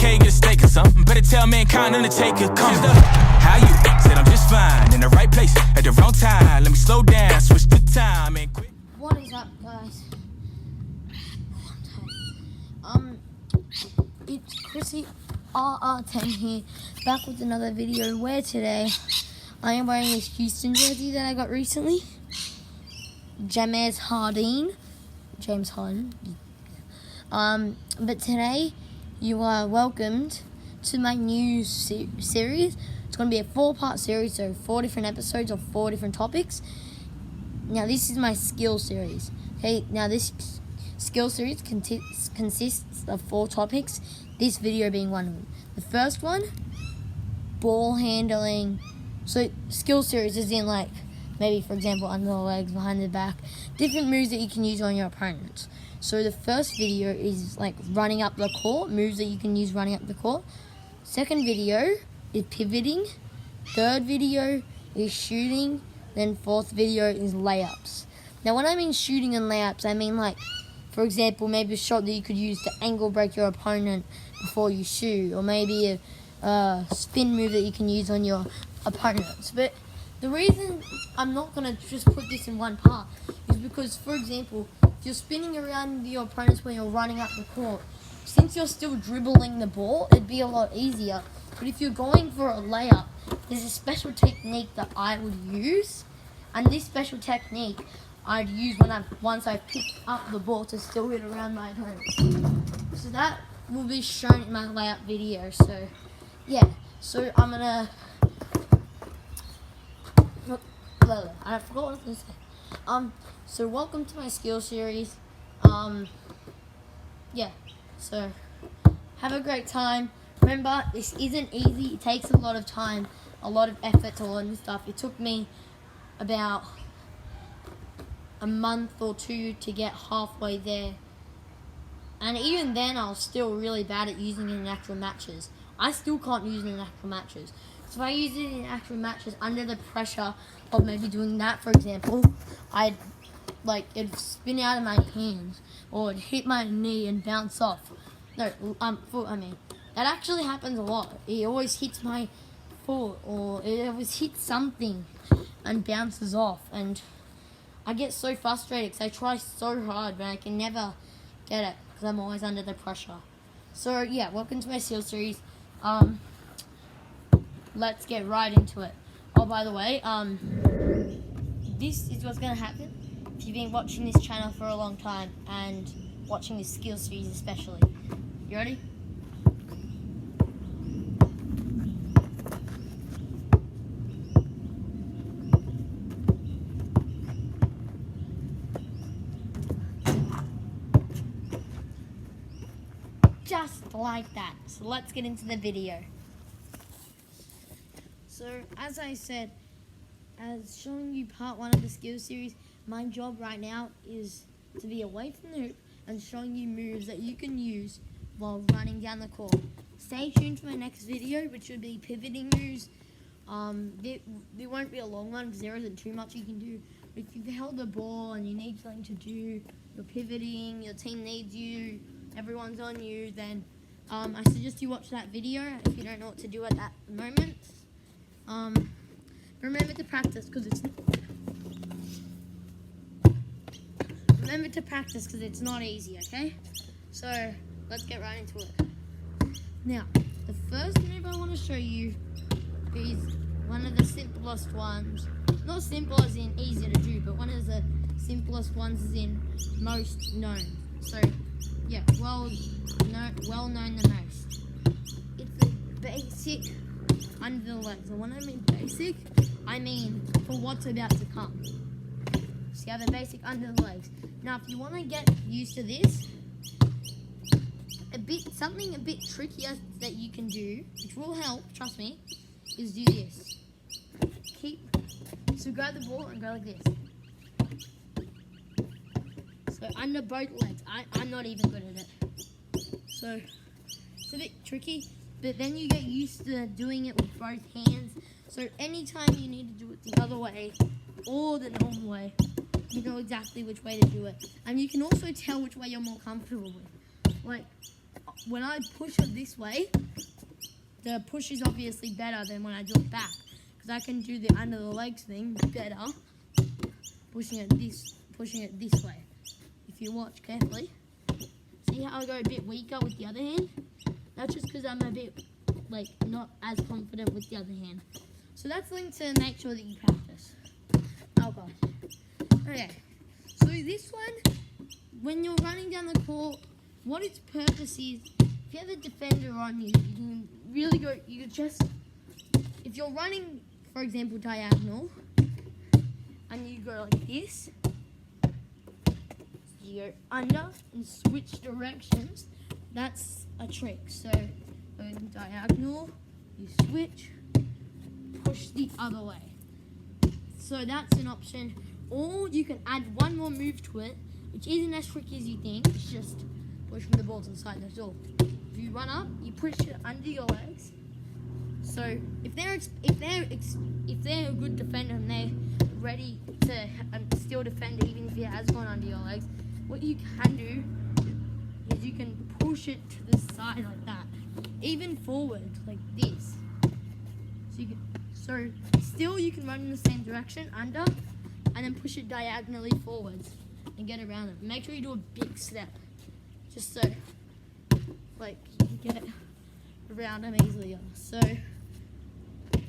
okay, get a steak or something. Better tell mankind Undertaker, come. How you? Said I'm just fine, in the right place, at the wrong time. Let me slow down, switch the time, and quit. What is up, guys? It's Chrissy RR10 here, back with another video where today I am wearing this Houston jersey that I got recently. James Harden. But today you are welcomed to my new series. It's going to be a 4-part series, so 4 different episodes of 4 different topics. Now this is my skill series. Okay, now this skill series consists of 4 topics, this video being one of them. The first one, ball handling. So skill series is in like, maybe for example, under the legs, behind the back, different moves that you can use on your opponents. So the first video is like running up the court, moves that you can use running up the court. Second video is pivoting. Third video is shooting. Then fourth video is layups. Now when I mean shooting and layups, I mean like, for example, maybe a shot that you could use to angle break your opponent before you shoot, or maybe a spin move that you can use on your opponents. But the reason I'm not going to just put this in one part is because, for example, if you're spinning around your opponents when you're running up the court, since you're still dribbling the ball, it'd be a lot easier. But if you're going for a layup, there's a special technique that I would use, and this special technique I'd use once I pick up the ball to still hit around my opponent. So that will be shown in my layup video. So yeah, so I'm gonna. I forgot what I was gonna say. So welcome to my skill series. Yeah. So have a great time. Remember, this isn't easy. It takes a lot of time, a lot of effort to learn this stuff. It took me about a month or 2 to get halfway there. And even then, I was still really bad at using it in actual matches. I still can't use it in actual matches. So if I use it in actual matches under the pressure of maybe doing that, for example, it'd spin out of my hands, or it'd hit my knee and bounce off. No, foot, I mean. That actually happens a lot. It always hits my foot, or it always hits something and bounces off. And I get so frustrated because I try so hard, but I can never get it because I'm always under the pressure. So yeah, welcome to my skill series. Let's get right into it. Oh, by the way, this is what's going to happen if you've been watching this channel for a long time and watching this skill series especially. You ready? Just like that. So let's get into the video. So as I said, as showing you part 1 of the skill series, my job right now is to be away from the hoop and showing you moves that you can use while running down the court. Stay tuned for my next video, which will be pivoting moves. There won't be a long one because there isn't too much you can do. But if you've held the ball and you need something to do, you're pivoting, your team needs you, everyone's on you, then I suggest you watch that video if you don't know what to do at that moment. Remember to practice because it's not easy, okay? So let's get right into it. Now, the first move I want to show you is one of the simplest ones. Not simple as in easy to do, but one of the simplest ones as in most known. So yeah, well known the most. It's a basic under the legs. And when I mean basic, I mean for what's about to come. So you have a basic under the legs. Now if you want to get used to this, something a bit trickier that you can do, which will help, trust me, is do this. So grab the ball and go like this. So under both legs. I'm not even good at it. So it's a bit tricky, but then you get used to doing it with both hands. So anytime you need to do it the other way or the normal way, you know exactly which way to do it. And you can also tell which way you're more comfortable with. Like, when I push it this way, the push is obviously better than when I do it back. Because I can do the under the legs thing better, pushing it this way. If you watch carefully. See how I go a bit weaker with the other hand? That's just because I'm a bit, not as confident with the other hand. So that's linked to make sure that you practice. Oh god. Okay. So this one, when you're running down the court, what its purpose is, if you have a defender on you, you can really go, you can just, if you're running, for example, diagonal, and you go like this, you go under and switch directions, that's a trick. So, going diagonal, you switch, push the other way. So that's an option. Or you can add one more move to it, which isn't as tricky as you think. It's just pushing the ball to the side, that's all. If you run up, you push it under your legs. So if they're a good defender and they're ready to still defend even if it has gone under your legs, what you can do is you can push it to the side like that, even forward like this. So still you can run in the same direction under, and then push it diagonally forwards and get around it. Make sure you do a big step, just so you can get around them easily. So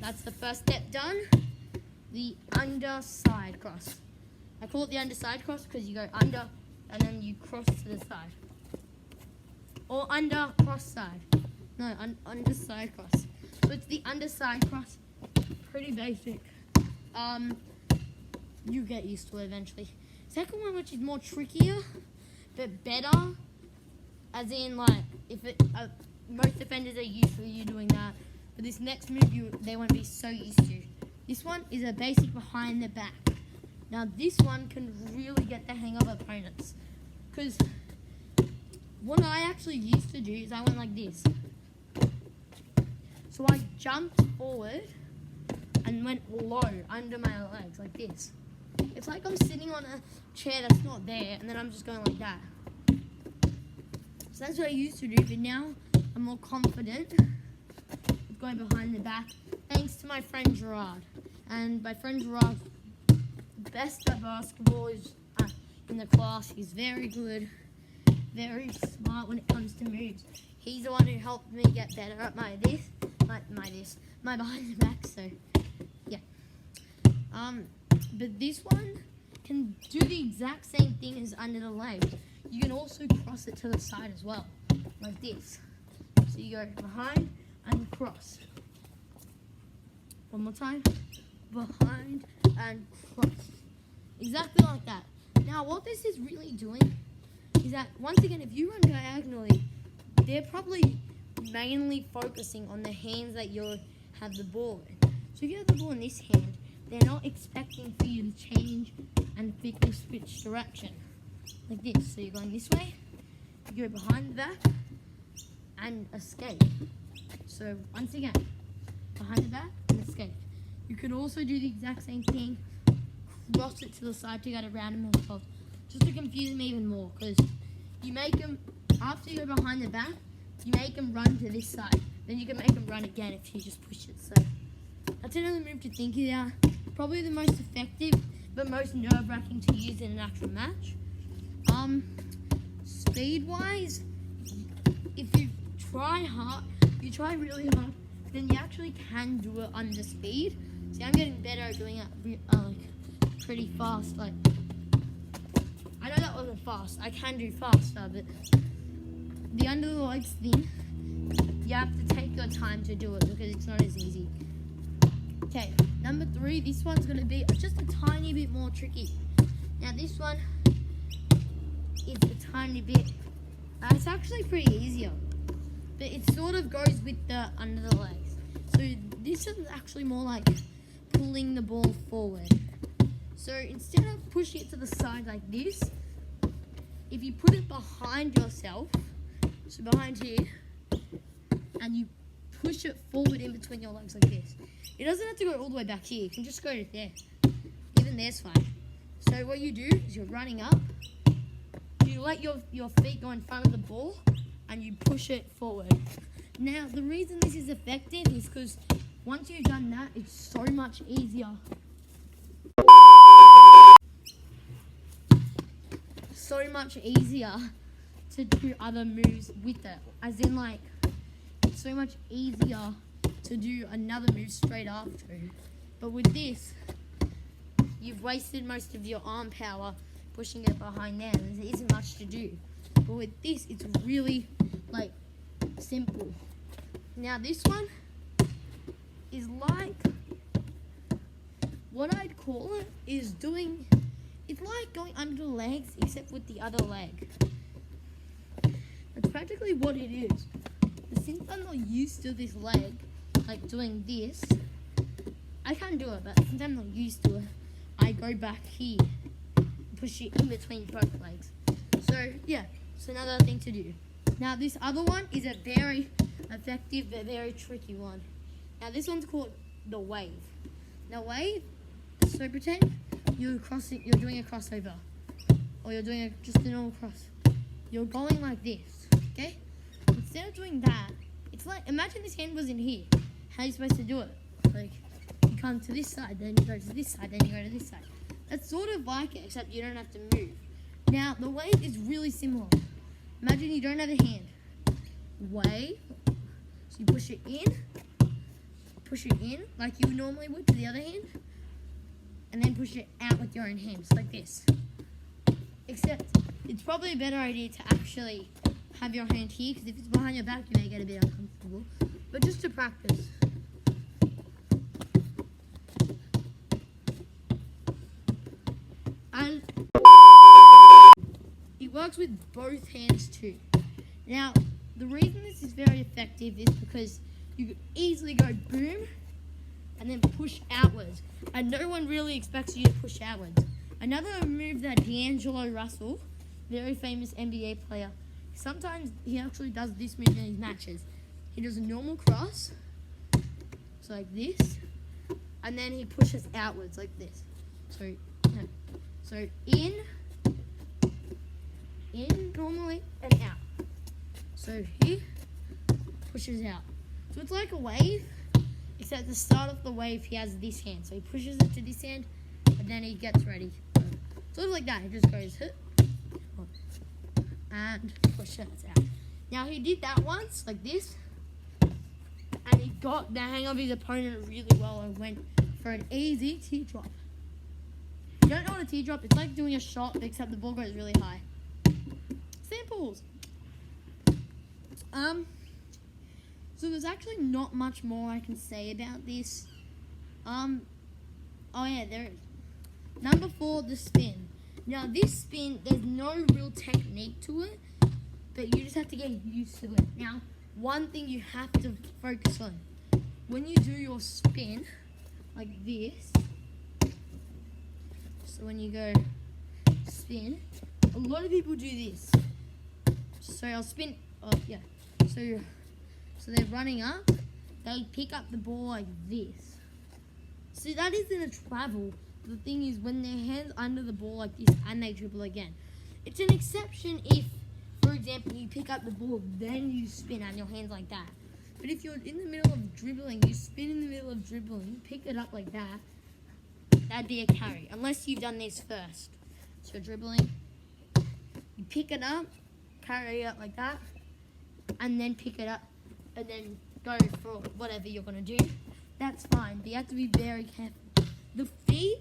that's the first step done. The underside cross. I call it the underside cross because you go under and then you cross to the side. Or under cross side. No, underside cross. So it's the underside cross. Pretty basic. You get used to it eventually. Second one, which is more trickier, but better, as in most defenders are used to you doing that. But this next move, they won't be so used to. This one is a basic behind the back. Now this one can really get the hang of opponents. Because what I actually used to do is I went like this. So I jumped forward and went low under my legs like this. It's like I'm sitting on a chair that's not there and then I'm just going like that. So that's what I used to do, but now I'm more confident with going behind the back thanks to my friend Gerard. And my friend Gerard, best at basketball is in the class. He's very good, very smart when it comes to moves. He's the one who helped me get better at my behind the back, so yeah. But this one can do the exact same thing as under the leg. You can also cross it to the side as well, like this. So you go behind and cross. One more time. Behind and cross. Exactly like that. Now what this is really doing is that, once again, if you run diagonally, they're probably mainly focusing on the hands that you have the ball in. So if you have the ball in this hand, they're not expecting for you to change and quickly switch direction. Like this. So you're going this way, you go behind the back, and escape. So once again, behind the back and escape. You could also do the exact same thing, cross it to the side to get around them as well. Just to confuse them even more, because you make them, after you go behind the back, you make them run to this side. Then you can make them run again if you just push it. So that's another move to think about. Probably the most effective, but most nerve-wracking to use in an actual match. Speed-wise, if you try really hard, then you actually can do it under speed. See, I'm getting better at doing it pretty fast. I know that wasn't fast. I can do faster, but the under the legs thing, you have to take your time to do it because it's not as easy. Okay, number 3, this one's going to be just a tiny bit more tricky. Now this one is a tiny bit, it's actually pretty easier, but it sort of goes with the under the legs. So this is actually more like pulling the ball forward. So instead of pushing it to the side like this, if you put it behind yourself, so behind here, and you push it forward in between your legs like this. It doesn't have to go all the way back here. You can just go to there. Even there's fine. So what you do is you're running up. You let your feet go in front of the ball, and you push it forward. Now, the reason this is effective is because once you've done that, it's so much easier. So much easier to do other moves with it. As in, like, it's so much easier to do another move straight after. But with this, you've wasted most of your arm power pushing it behind there. There isn't much to do. But with this, it's really, like, simple. Now, this one is like, what I'd call it is doing, it's like going under the legs except with the other leg. That's practically what it is. But since I'm not used to this leg, like doing this, I can't do it, but since I'm not used to it, I go back here, push it in between both legs. So yeah, it's another thing to do. Now this other one is a very effective but very tricky one. Now this one's called the wave. Now wave, so pretend you're doing a crossover, or you're doing just a normal cross. You're going like this, okay? Instead of doing that, it's like, imagine this hand was in here. How are you supposed to do it? Like, you come to this side, then you go to this side, then you go to this side. That's sort of like it, except you don't have to move. Now, the wave is really similar. Imagine you don't have a hand. Wave, so you push it in like you normally would to the other hand, and then push it out with your own hands, like this. Except, it's probably a better idea to actually have your hand here, because if it's behind your back, you may get a bit uncomfortable. But just to practice. And it works with both hands too. Now, the reason this is very effective is because you could easily go boom and then push outwards. And no one really expects you to push outwards. Another move that D'Angelo Russell, very famous NBA player, sometimes he actually does this move in his matches. He does a normal cross, so like this, and then he pushes outwards like this. So in normally, and out. So here, pushes out. So it's like a wave, except at the start of the wave he has this hand. So he pushes it to this hand, and then he gets ready. Sort of like that. He just goes hit, and pushes it out. Now he did that once, like this, and he got the hang of his opponent really well and went for an easy teardrop. If you don't know what a teardrop, it's like doing a shot, except the ball goes really high. Samples. So there's actually not much more I can say about this. Oh yeah, there is. Number 4, the spin. Now this spin, there's no real technique to it, but you just have to get used to it. Now, one thing you have to focus on, when you do your spin, like this, so when you go spin, a lot of people do this. So I'll spin, so they're running up, they pick up the ball like this. So that isn't a travel. The thing is, when their hands under the ball like this and they dribble again. It's an exception if, for example, you pick up the ball, then you spin and your hands like that. But if you're in the middle of dribbling, you spin in the middle of dribbling, you pick it up like that, that'd be a carry. Unless you've done this first. So you're dribbling, you pick it up, carry it like that, and then pick it up, and then go for whatever you're going to do. That's fine, but you have to be very careful. The feet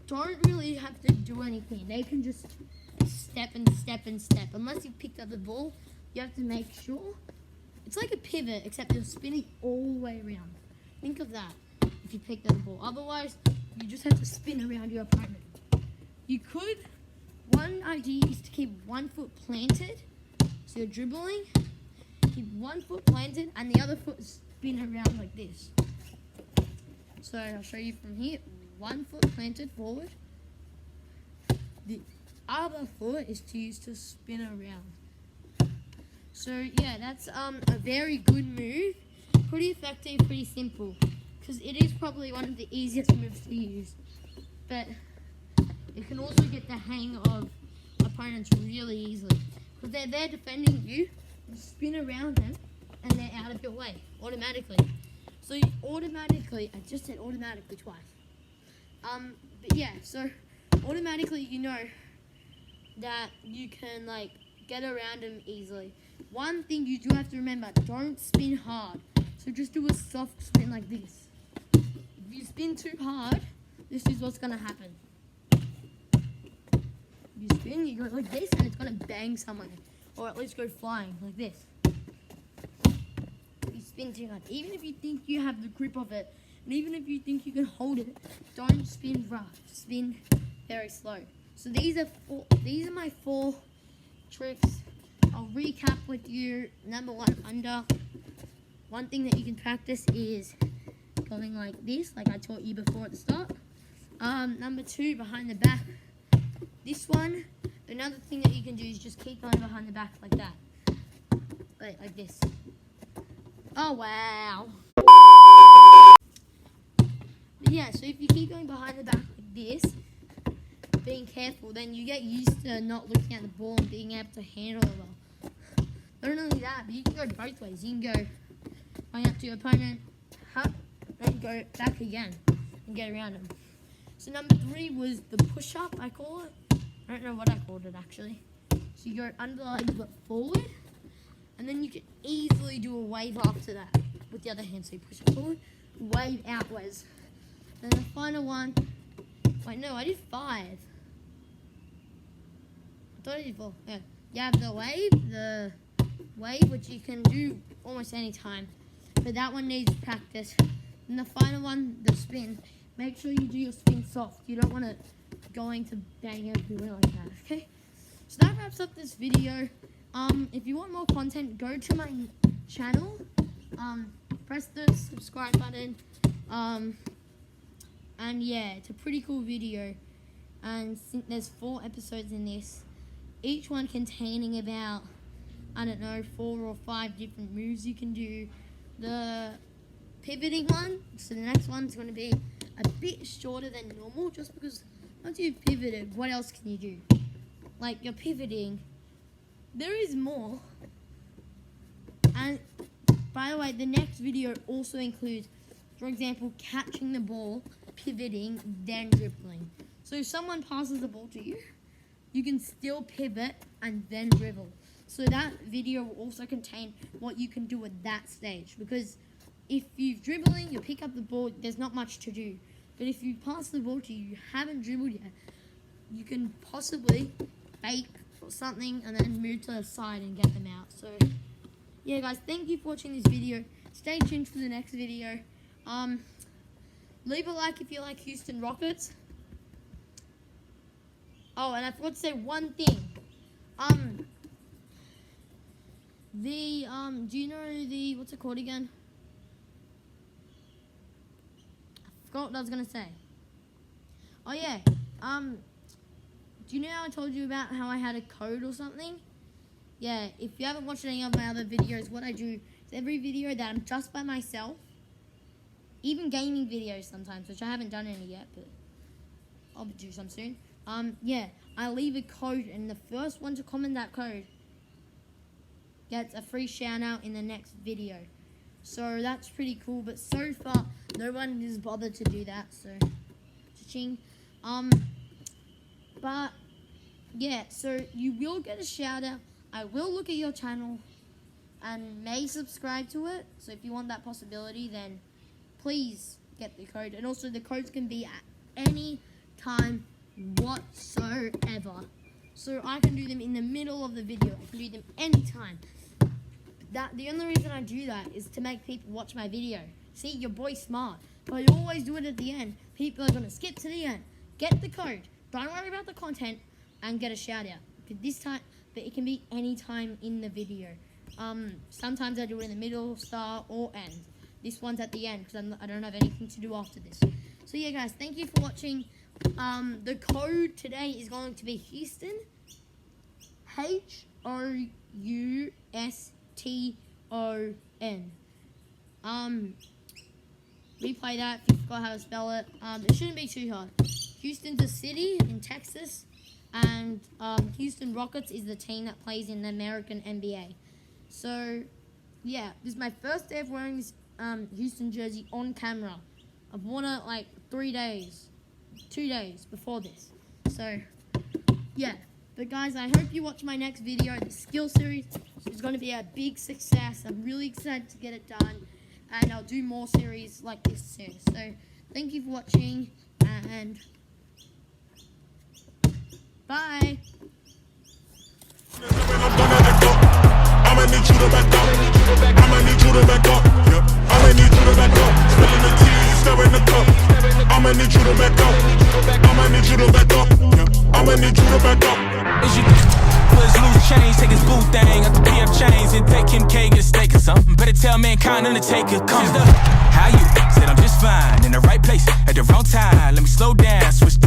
don't really have to do anything. They can just step and step and step. Unless you've picked up the ball, you have to make sure. It's like a pivot, except you're spinning all the way around. Think of that if you picked up the ball. Otherwise, you just have to spin around your opponent. You could, one idea is to keep one foot planted. So you're dribbling, keep one foot planted, and the other foot spin around like this. So I'll show you from here. One foot planted forward. The other foot is to use to spin around. So yeah, that's a very good move. Pretty effective, pretty simple. Because it is probably one of the easiest moves to use. But you can also get the hang of opponents really easily. Because they're there defending you, you spin around them, and they're out of your way automatically. So you automatically, I just said automatically twice. But yeah, so automatically you know that you can like get around them easily. One thing you do have to remember, don't spin hard. So just do a soft spin like this. If you spin too hard, this is what's gonna happen. You spin, you go like this, and it's gonna bang someone, or at least go flying like this. You spin too hard. Even if you think you have the grip of it, and even if you think you can hold it, don't spin rough. Spin very slow. So these are my 4 tricks. I'll recap with you. Number 1, under. One thing that you can practice is going like this, like I taught you before at the start. Number 2, behind the back. This one, another thing that you can do is just keep going behind the back like that. Like this. Oh, wow. But yeah, so if you keep going behind the back like this, being careful, then you get used to not looking at the ball and being able to handle it well. Not only that, but you can go both ways. You can go going up to your opponent, then go back again and get around them. So number 3 was the push-up, I call it. I don't know what I called it actually. So you go under the leg but forward, and then you can easily do a wave after that with the other hand. So you push it forward, wave outwards. And the final one, wait no, I did 5. I thought I did 4. Yeah. You have the wave which you can do almost any time. But that one needs practice. And the final one, the spin. Make sure you do your spin soft. You don't want it going to bang everywhere like that, okay? So that wraps up this video. If you want more content, go to my channel. Press the subscribe button. And yeah, it's a pretty cool video. And there's 4 episodes in this. Each one containing about, I don't know, 4 or 5 different moves you can do. The pivoting one, so the next one's going to be a bit shorter than normal, just because once you've pivoted, what else can you do? Like, you're pivoting. There is more. And, by the way, the next video also includes, for example, catching the ball, pivoting, then dribbling. So if someone passes the ball to you, you can still pivot and then dribble. So that video will also contain what you can do at that stage. Because if you're dribbling, you pick up the ball, there's not much to do. But if you pass the ball to you, you haven't dribbled yet, you can possibly fake or something and then move to the side and get them out. So, yeah guys, thank you for watching this video. Stay tuned for the next video. Leave a like if you like Houston Rockets. Oh, and I forgot to say one thing. Do you know what's it called again? I forgot what I was gonna say. Oh yeah. Do you know how I told you about how I had a code or something? Yeah, if you haven't watched any of my other videos, what I do is every video that I'm just by myself, even gaming videos sometimes, which I haven't done any yet, but I'll do some soon. Yeah, I leave a code, and the first one to comment that code gets a free shout out in the next video. So that's pretty cool, but so far no one has bothered to do that, so cha-ching. But yeah, so you will get a shout out. I will look at your channel and may subscribe to it. So if you want that possibility, then please get the code. And also the codes can be at any time whatsoever. So I can do them in the middle of the video. I can do them anytime. The only reason I do that is to make people watch my video. See, your boy's smart. But I always do it at the end. People are going to skip to the end. Get the code. Don't worry about the content and get a shout out. But it can be any time in the video. Sometimes I do it in the middle, start, or end. This one's at the end because I don't have anything to do after this. So yeah guys, thank you for watching. The code today is going to be Houston. HOUSTON. Replay that if you forgot how to spell it. It shouldn't be too hard. Houston's a city in Texas, and Houston Rockets is the team that plays in the American NBA. So, yeah, this is my first day of wearing this Houston jersey on camera. I've worn it like 2 days before this. So, yeah. But guys, I hope you watch my next video. The skill series is going to be a big success. I'm really excited to get it done. And I'll do more series like this soon. So, thank you for watching. And bye. I'ma need you to back up. I'ma need you to back up. I'ma need you to back up. Spilling the tea, stirring the cup. I'ma need you to back up. I'ma need you to back up. I'ma need you to back up. Is you put his loose chains, take his boo thing out the PF chains and take Kim K get a steak or something. Better tell mankind Undertaker, come. How you? Said I'm just fine in the right place at the wrong time. Let me slow down, switch